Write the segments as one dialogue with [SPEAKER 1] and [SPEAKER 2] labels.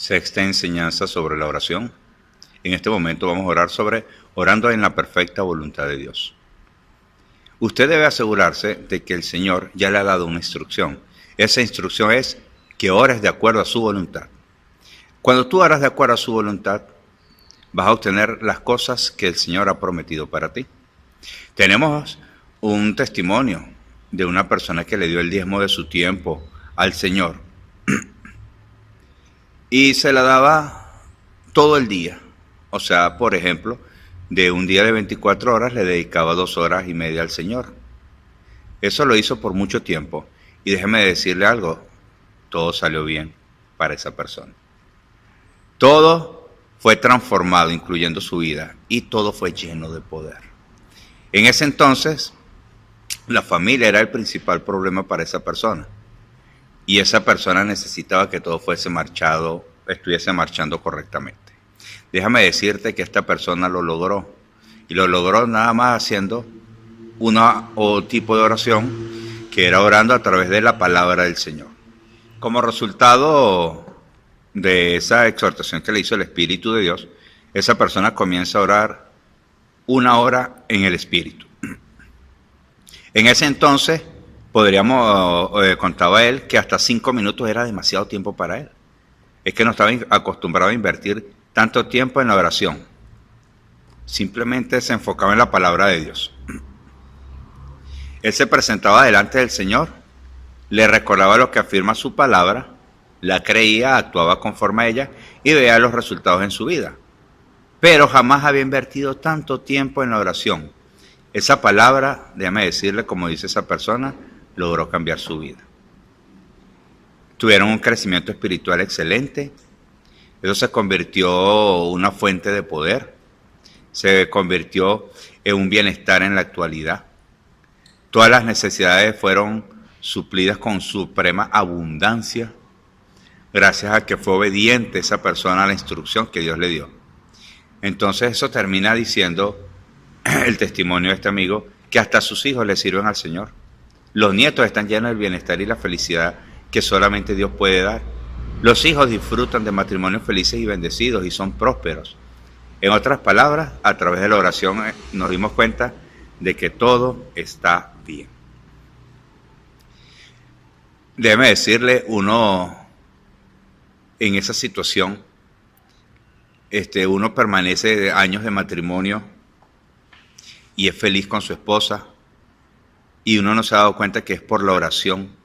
[SPEAKER 1] Sexta enseñanza sobre la oración. En este momento vamos a orar sobre orando en la perfecta voluntad de Dios. Usted debe asegurarse de que el Señor ya le ha dado una instrucción. Esa instrucción es que ores de acuerdo a su voluntad. Cuando tú oras de acuerdo a su voluntad, vas a obtener las cosas que el Señor ha prometido para ti. Tenemos un testimonio de una persona que le dio el diezmo de su tiempo al Señor y se la daba todo el día. O sea, por ejemplo, de un día de 24 horas le dedicaba 2 horas y media al Señor. Eso lo hizo por mucho tiempo. Y déjeme decirle algo, todo salió bien para esa persona. Todo fue transformado, incluyendo su vida, y todo fue lleno de poder. En ese entonces, la familia era el principal problema para esa persona. Y esa persona necesitaba que todo estuviese marchando correctamente. Déjame decirte que esta persona lo logró. Y lo logró nada más haciendo o tipo de oración que era orando a través de la palabra del Señor. Como resultado de esa exhortación que le hizo el Espíritu de Dios, esa persona comienza a orar 1 hora en el Espíritu. En ese entonces, contaba él que hasta 5 minutos era demasiado tiempo para él. Es que no estaba acostumbrado a invertir tanto tiempo en la oración. Simplemente se enfocaba en la palabra de Dios. Él se presentaba delante del Señor, le recordaba lo que afirma su palabra, la creía, actuaba conforme a ella y veía los resultados en su vida. Pero jamás había invertido tanto tiempo en la oración. Esa palabra, déjame decirle, como dice esa persona, logró cambiar su vida. Tuvieron un crecimiento espiritual excelente. Eso se convirtió en una fuente de poder. Se convirtió en un bienestar en la actualidad. Todas las necesidades fueron suplidas con suprema abundancia, gracias a que fue obediente esa persona a la instrucción que Dios le dio. Entonces eso termina diciendo el testimonio de este amigo, que hasta sus hijos le sirven al Señor. Los nietos están llenos del bienestar y la felicidad que solamente Dios puede dar. Los hijos disfrutan de matrimonios felices y bendecidos y son prósperos. En otras palabras, a través de la oración nos dimos cuenta de que todo está bien. Déjeme decirle, uno en esa situación, uno permanece años de matrimonio y es feliz con su esposa, y uno no se ha dado cuenta que es por la oración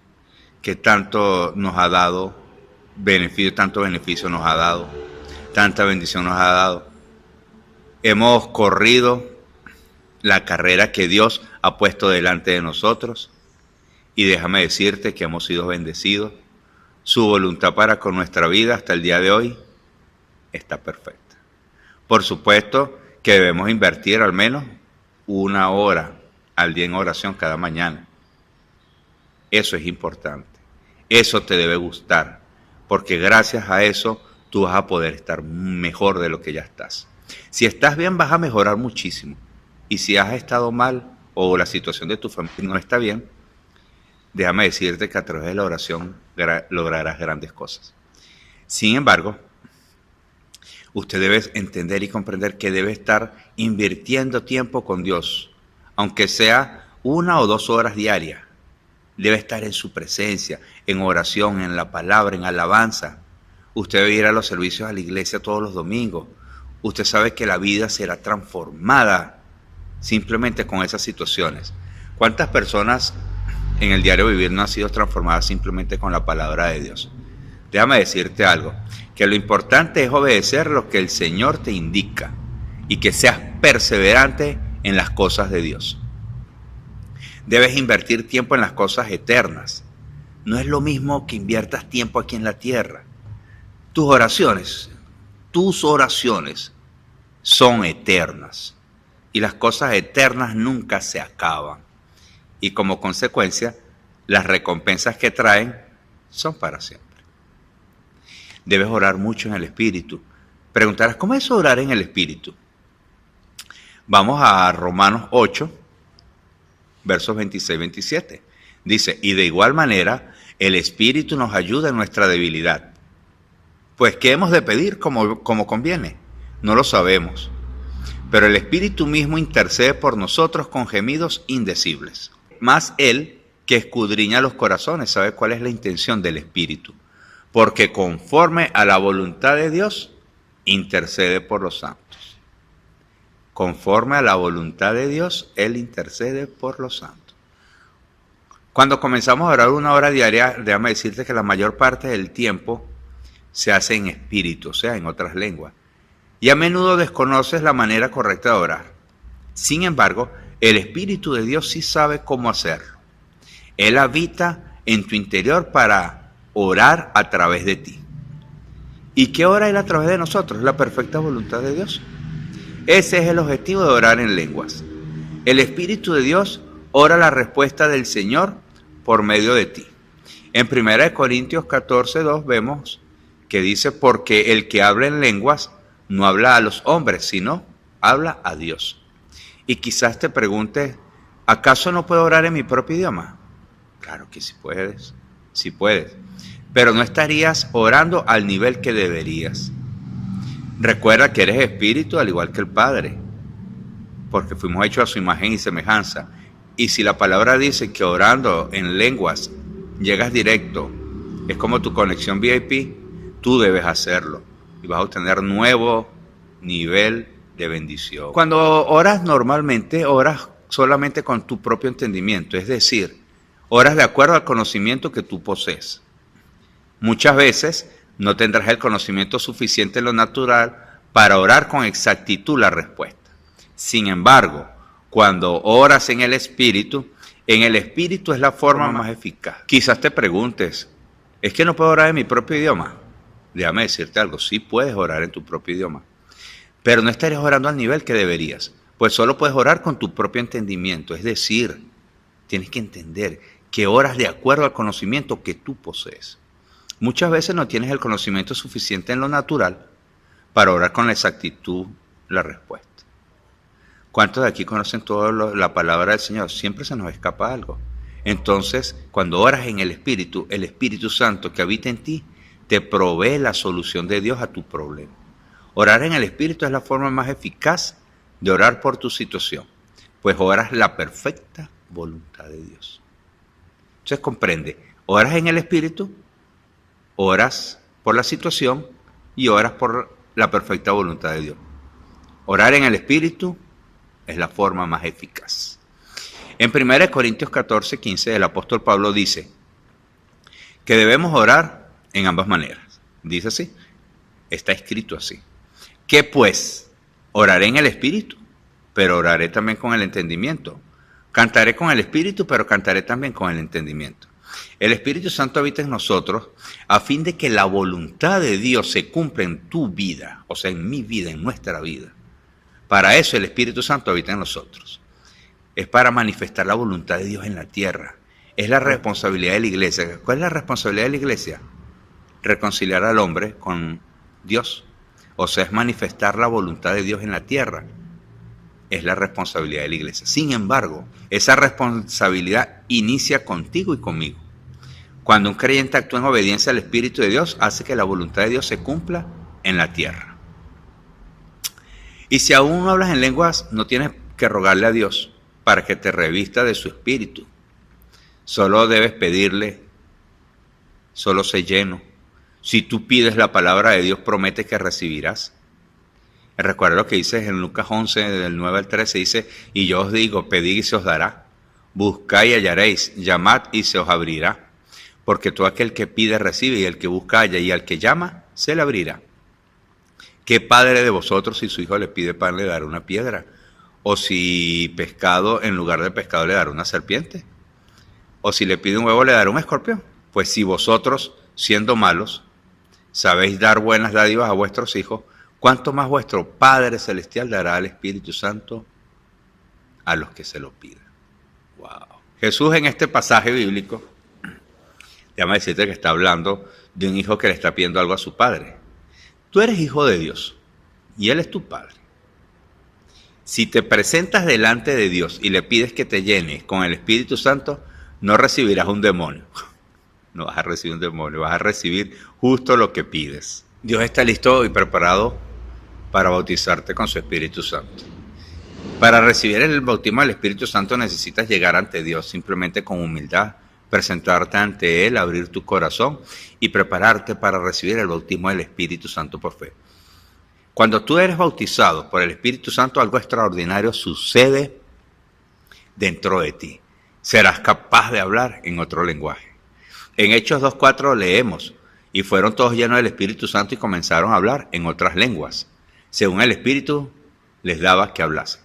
[SPEAKER 1] que tanto nos ha dado beneficio, tanto beneficio nos ha dado, tanta bendición nos ha dado. Hemos corrido la carrera que Dios ha puesto delante de nosotros, y déjame decirte que hemos sido bendecidos. Su voluntad para con nuestra vida hasta el día de hoy está perfecta. Por supuesto que debemos invertir al menos 1 hora al día en oración cada mañana. Eso es importante. Eso te debe gustar, porque gracias a eso tú vas a poder estar mejor de lo que ya estás. Si estás bien, vas a mejorar muchísimo. Y si has estado mal o la situación de tu familia no está bien, déjame decirte que a través de la oración lograrás grandes cosas. Sin embargo, usted debe entender y comprender que debe estar invirtiendo tiempo con Dios, aunque sea 1 o 2 horas diarias. Debe estar en su presencia, en oración, en la palabra, en alabanza. Usted debe ir a los servicios a la iglesia todos los domingos. Usted sabe que la vida será transformada simplemente con esas situaciones. ¿Cuántas personas en el diario vivir no han sido transformadas simplemente con la palabra de Dios? Déjame decirte algo, que lo importante es obedecer lo que el Señor te indica y que seas perseverante en las cosas de Dios. Debes invertir tiempo en las cosas eternas. No es lo mismo que inviertas tiempo aquí en la tierra. Tus oraciones son eternas. Y las cosas eternas nunca se acaban. Y como consecuencia, las recompensas que traen son para siempre. Debes orar mucho en el Espíritu. Preguntarás, ¿cómo es orar en el Espíritu? Vamos a Romanos 8, versos 26-27. Dice, y de igual manera, el Espíritu nos ayuda en nuestra debilidad, Pues, ¿qué hemos de pedir como conviene? No lo sabemos. Pero el Espíritu mismo intercede por nosotros con gemidos indecibles. Más Él, que escudriña los corazones, sabe cuál es la intención del Espíritu. Porque conforme a la voluntad de Dios, intercede por los santos. Conforme a la voluntad de Dios, Él intercede por los santos. Cuando comenzamos a orar 1 hora diaria, déjame decirte que la mayor parte del tiempo se hace en espíritu, o sea, en otras lenguas. Y a menudo desconoces la manera correcta de orar. Sin embargo, el Espíritu de Dios sí sabe cómo hacerlo. Él habita en tu interior para orar a través de ti. ¿Y qué ora Él a través de nosotros? La perfecta voluntad de Dios. Ese es el objetivo de orar en lenguas. El Espíritu de Dios ora la respuesta del Señor por medio de ti. En 1 Corintios 14:2 vemos que dice, porque el que habla en lenguas no habla a los hombres, sino habla a Dios. Y quizás te preguntes, ¿acaso no puedo orar en mi propio idioma? Claro que sí puedes, pero no estarías orando al nivel que deberías. Recuerda que eres espíritu al igual que el Padre, porque fuimos hechos a su imagen y semejanza. Y si la palabra dice que orando en lenguas llegas directo, es como tu conexión VIP, tú debes hacerlo y vas a obtener nuevo nivel de bendición. Cuando oras normalmente, oras solamente con tu propio entendimiento, es decir, oras de acuerdo al conocimiento que tú posees. Muchas veces no tendrás el conocimiento suficiente en lo natural para orar con exactitud la respuesta. Sin embargo, cuando oras en el Espíritu es la forma más eficaz. Quizás te preguntes, ¿es que no puedo orar en mi propio idioma? Déjame decirte algo, sí puedes orar en tu propio idioma, pero no estarías orando al nivel que deberías, pues solo puedes orar con tu propio entendimiento, es decir, tienes que entender que oras de acuerdo al conocimiento que tú posees. Muchas veces no tienes el conocimiento suficiente en lo natural para orar con la exactitud la respuesta. ¿Cuántos de aquí conocen toda la palabra del Señor? Siempre se nos escapa algo. Entonces, cuando oras en el Espíritu Santo que habita en ti, te provee la solución de Dios a tu problema. Orar en el Espíritu es la forma más eficaz de orar por tu situación, pues oras la perfecta voluntad de Dios. Entonces comprende, oras en el Espíritu, oras por la situación y oras por la perfecta voluntad de Dios. Orar en el Espíritu es la forma más eficaz. En 1 Corintios 14:15 el apóstol Pablo dice que debemos orar en ambas maneras. Dice así, está escrito así. ¿Qué pues? Oraré en el Espíritu, pero oraré también con el entendimiento. Cantaré con el Espíritu, pero cantaré también con el entendimiento. El Espíritu Santo habita en nosotros a fin de que la voluntad de Dios se cumpla en tu vida, o sea, en mi vida, en nuestra vida. Para eso el Espíritu Santo habita en nosotros. Es para manifestar la voluntad de Dios en la tierra. Es la responsabilidad de la iglesia. ¿Cuál es la responsabilidad de la iglesia? Reconciliar al hombre con Dios. O sea, es manifestar la voluntad de Dios en la tierra. Es la responsabilidad de la iglesia. Sin embargo, esa responsabilidad inicia contigo y conmigo. Cuando un creyente actúa en obediencia al Espíritu de Dios, hace que la voluntad de Dios se cumpla en la tierra. Y si aún no hablas en lenguas, no tienes que rogarle a Dios para que te revista de su Espíritu. Solo debes pedirle, solo sé lleno. Si tú pides la palabra de Dios, promete que recibirás. Recuerda lo que dice en Lucas 11, del 9 al 13, dice, y yo os digo, pedid y se os dará, buscad y hallaréis, llamad y se os abrirá. Porque todo aquel que pide recibe, y el que busca halla, y al que llama se le abrirá. ¿Qué padre de vosotros, si su hijo le pide pan, le dará una piedra? ¿O si pescado, en lugar de pescado, le dará una serpiente? ¿O si le pide un huevo, le dará un escorpión? Pues si vosotros, siendo malos, sabéis dar buenas dádivas a vuestros hijos, ¿cuánto más vuestro Padre Celestial dará al Espíritu Santo a los que se lo pidan? Wow. Jesús en este pasaje bíblico, déjame decirte que está hablando de un hijo que le está pidiendo algo a su padre. Tú eres hijo de Dios y Él es tu Padre. Si te presentas delante de Dios y le pides que te llene con el Espíritu Santo, no recibirás un demonio. No vas a recibir un demonio, vas a recibir justo lo que pides. Dios está listo y preparado para bautizarte con su Espíritu Santo. Para recibir el bautismo del Espíritu Santo necesitas llegar ante Dios simplemente con humildad, presentarte ante Él, abrir tu corazón y prepararte para recibir el bautismo del Espíritu Santo por fe. Cuando tú eres bautizado por el Espíritu Santo, algo extraordinario sucede dentro de ti. Serás capaz de hablar en otro lenguaje. En Hechos 2:4 leemos, y fueron todos llenos del Espíritu Santo y comenzaron a hablar en otras lenguas, según el Espíritu les daba que hablasen.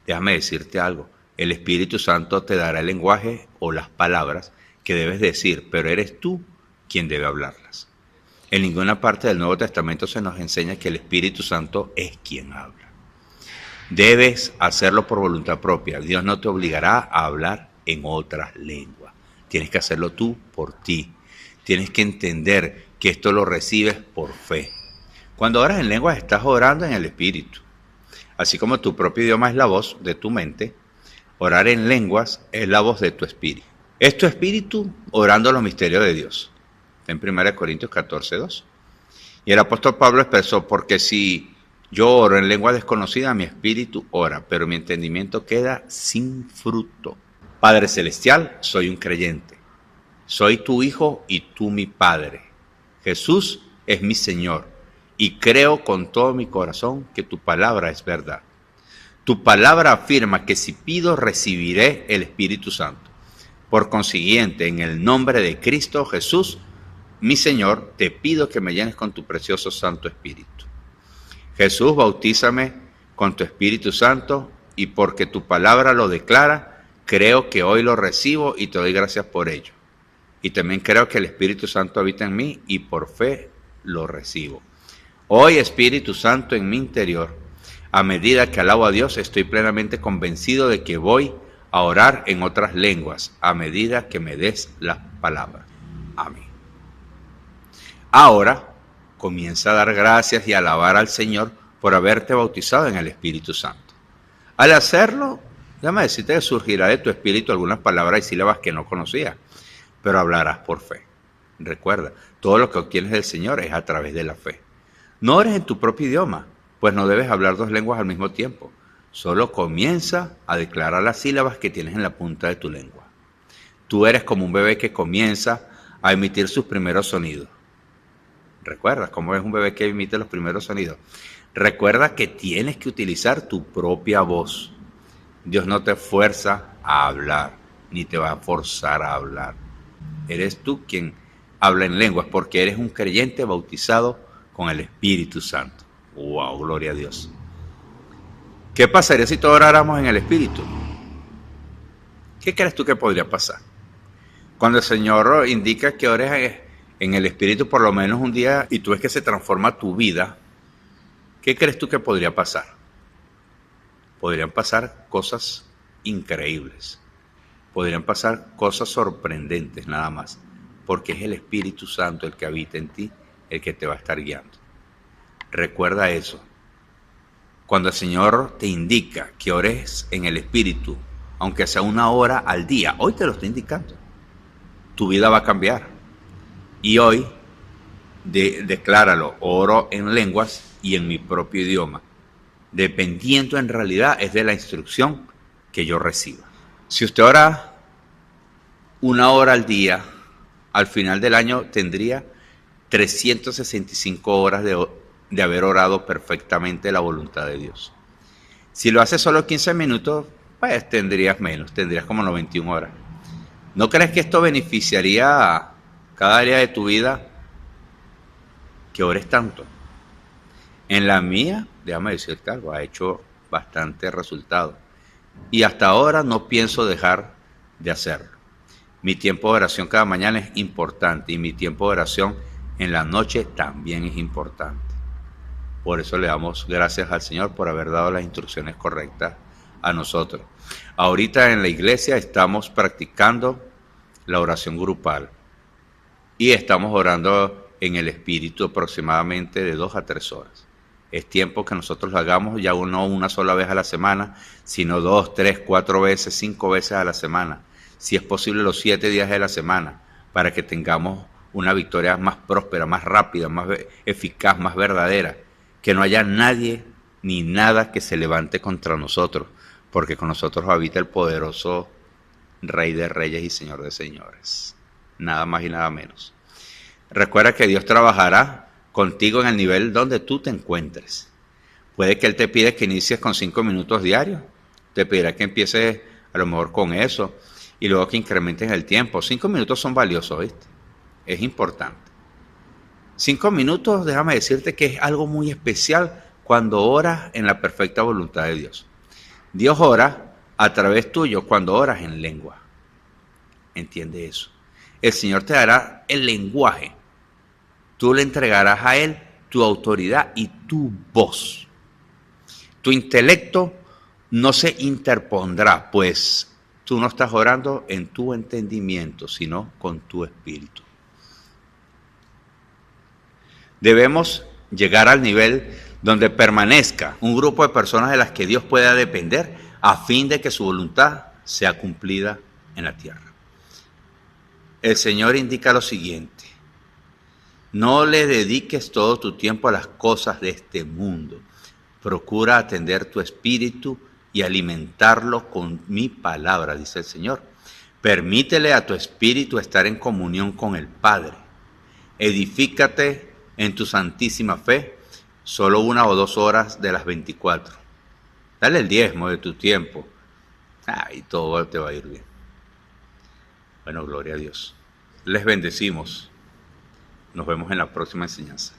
[SPEAKER 1] Déjame decirte algo, el Espíritu Santo te dará el lenguaje o las palabras que debes decir, pero eres tú quien debe hablarlas. En ninguna parte del Nuevo Testamento se nos enseña que el Espíritu Santo es quien habla. Debes hacerlo por voluntad propia. Dios no te obligará a hablar en otras lenguas. Tienes que hacerlo tú por ti. Tienes que entender que esto lo recibes por fe. Cuando oras en lenguas estás orando en el Espíritu. Así como tu propio idioma es la voz de tu mente, orar en lenguas es la voz de tu espíritu. Es tu espíritu orando los misterios de Dios. En 1 Corintios 14:2. Y el apóstol Pablo expresó, porque si yo oro en lengua desconocida, mi espíritu ora, pero mi entendimiento queda sin fruto. Padre Celestial, soy un creyente. Soy tu hijo y tú mi Padre. Jesús es mi Señor. Y creo con todo mi corazón que tu palabra es verdad. Tu palabra afirma que si pido, recibiré el Espíritu Santo. Por consiguiente, en el nombre de Cristo Jesús, mi Señor, te pido que me llenes con tu precioso Santo Espíritu. Jesús, bautízame con tu Espíritu Santo y porque tu palabra lo declara, creo que hoy lo recibo y te doy gracias por ello. Y también creo que el Espíritu Santo habita en mí y por fe lo recibo. Hoy, Espíritu Santo, en mi interior, a medida que alabo a Dios, estoy plenamente convencido de que voy a orar en otras lenguas, a medida que me des las palabras. Amén. Ahora, comienza a dar gracias y a alabar al Señor por haberte bautizado en el Espíritu Santo. Al hacerlo, déjame decirte que surgirá de tu espíritu algunas palabras y sílabas que no conocías, pero hablarás por fe. Recuerda, todo lo que obtienes del Señor es a través de la fe. No ores en tu propio idioma, pues no debes hablar dos lenguas al mismo tiempo. Solo comienza a declarar las sílabas que tienes en la punta de tu lengua. Tú eres como un bebé que comienza a emitir sus primeros sonidos. ¿Recuerdas cómo es un bebé que emite los primeros sonidos? Recuerda que tienes que utilizar tu propia voz. Dios no te fuerza a hablar, ni te va a forzar a hablar. Eres tú quien habla en lenguas, porque eres un creyente bautizado con el Espíritu Santo. ¡Wow! Gloria a Dios. ¿Qué pasaría si todos oráramos en el Espíritu? ¿Qué crees tú que podría pasar? Cuando el Señor indica que ores en el Espíritu por lo menos un día y tú ves que se transforma tu vida, ¿qué crees tú que podría pasar? Podrían pasar cosas increíbles. Podrían pasar cosas sorprendentes nada más, porque es el Espíritu Santo el que habita en ti, el que te va a estar guiando. Recuerda eso. Cuando el Señor te indica que ores en el Espíritu, aunque sea 1 hora al día, hoy te lo está indicando, tu vida va a cambiar. Y hoy, decláralo, oro en lenguas y en mi propio idioma, dependiendo en realidad es de la instrucción que yo reciba. Si usted ora 1 hora al día, al final del año tendría 365 horas de haber orado perfectamente la voluntad de Dios. Si lo haces solo 15 minutos, pues tendrías menos, tendrías como 91 horas. ¿No crees que esto beneficiaría a cada área de tu vida que ores tanto? En la mía, déjame decirte algo, ha hecho bastante resultado. Y hasta ahora no pienso dejar de hacerlo. Mi tiempo de oración cada mañana es importante y mi tiempo de oración en la noche también es importante. Por eso le damos gracias al Señor por haber dado las instrucciones correctas a nosotros. Ahorita en la iglesia estamos practicando la oración grupal y estamos orando en el Espíritu aproximadamente de 2 a 3 horas. Es tiempo que nosotros lo hagamos ya no una sola vez a la semana, sino 2, 3, 4 veces, 5 veces a la semana. Si es posible los 7 días de la semana, para que tengamos una victoria más próspera, más rápida, más eficaz, más verdadera. Que no haya nadie ni nada que se levante contra nosotros, porque con nosotros habita el poderoso Rey de Reyes y Señor de Señores. Nada más y nada menos. Recuerda que Dios trabajará contigo en el nivel donde tú te encuentres. Puede que Él te pida que inicies con 5 minutos diarios. Te pedirá que empieces a lo mejor con eso y luego que incrementes el tiempo. 5 minutos son valiosos, ¿viste? Es importante. 5 minutos, déjame decirte que es algo muy especial cuando oras en la perfecta voluntad de Dios. Dios ora a través tuyo cuando oras en lengua. Entiende eso. El Señor te dará el lenguaje. Tú le entregarás a Él tu autoridad y tu voz. Tu intelecto no se interpondrá, pues tú no estás orando en tu entendimiento, sino con tu espíritu. Debemos llegar al nivel donde permanezca un grupo de personas de las que Dios pueda depender a fin de que su voluntad sea cumplida en la tierra. El Señor indica lo siguiente: no le dediques todo tu tiempo a las cosas de este mundo. Procura atender tu espíritu y alimentarlo con mi palabra, dice el Señor. Permítele a tu espíritu estar en comunión con el Padre. Edifícate en tu santísima fe, solo 1 o 2 horas de las 24. Dale el diezmo de tu tiempo. Y todo te va a ir bien. Bueno, gloria a Dios. Les bendecimos. Nos vemos en la próxima enseñanza.